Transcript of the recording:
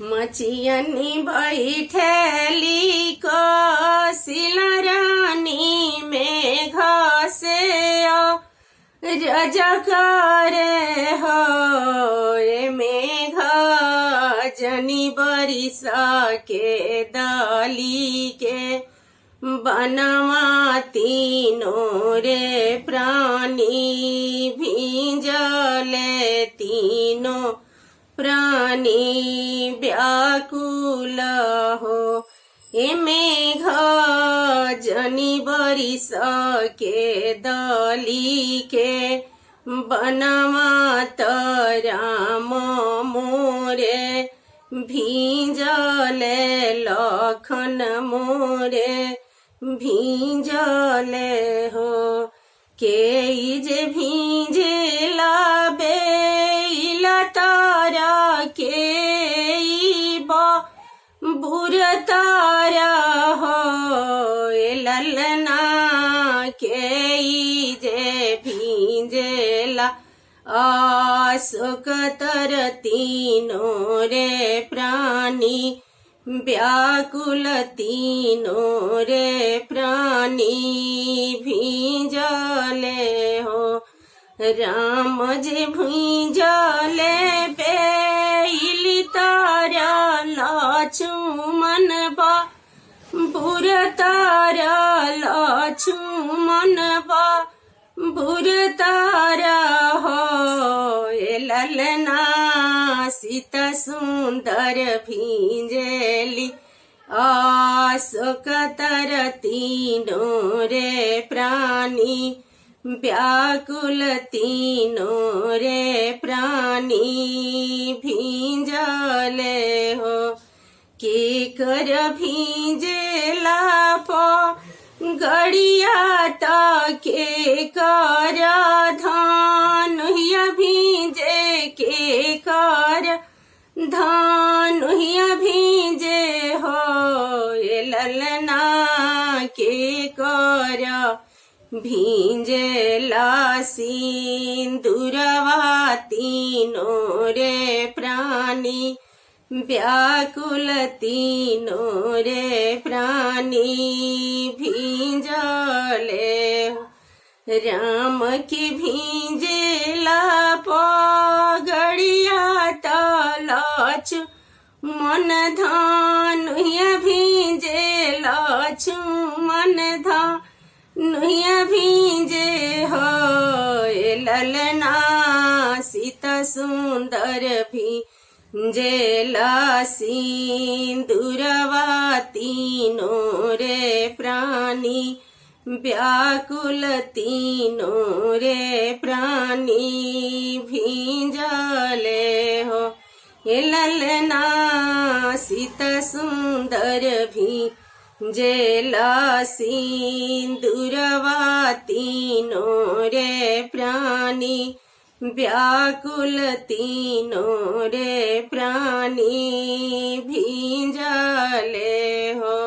मचियनी बैठेली को सिलरानी में घसे रजा करे हो रे मेघ जनी बरिसा के डाली के बनवा तीनों रे प्राणी भींजले तीनों प्राणी व्याकुल हो ए मेघ जनी बरिस के दली के बनवा राम मोरे भींजले लखन मोरे भींजले हो के जे भींजेला बेला तारा के बुर तारा हो ललना के जे भींजेला आशोक तर तीनों रे प्राणी व्याकुल तीनों रे प्राणी भींजले हो राम जे भींजले बेली तारा लक्ष्मण बा बुर तारा लक्ष्मण बा बुर तारा हो ललना सीता सुंदर भींजली आशोक तर तीनों रे प्राणी व्याकुल तीनों रे प्राणी भींजले हो के कर भींजला पो गड़िया के कर धान भींजे के कर धान भींजे हो ललना के कर भींजला सिंदूरवा तीनों रे प्राणी व्याकुल तीनों रे प्राणी भींजले हो राम की भींजला पगड़िया तलच मन धान भींजे लक्ष्मण धान नुहिया भींजे हो ललना सीता सुंदर भींजेला सिंदूरवा तीनों रे प्राणी व्याकुल तीनों रे प्राणी भींजले हो ललना सीता सुंदर भींजेला सिंदूरवा तीनों रे प्राणी व्याकुल तीनों रे प्राणी भींजले हो।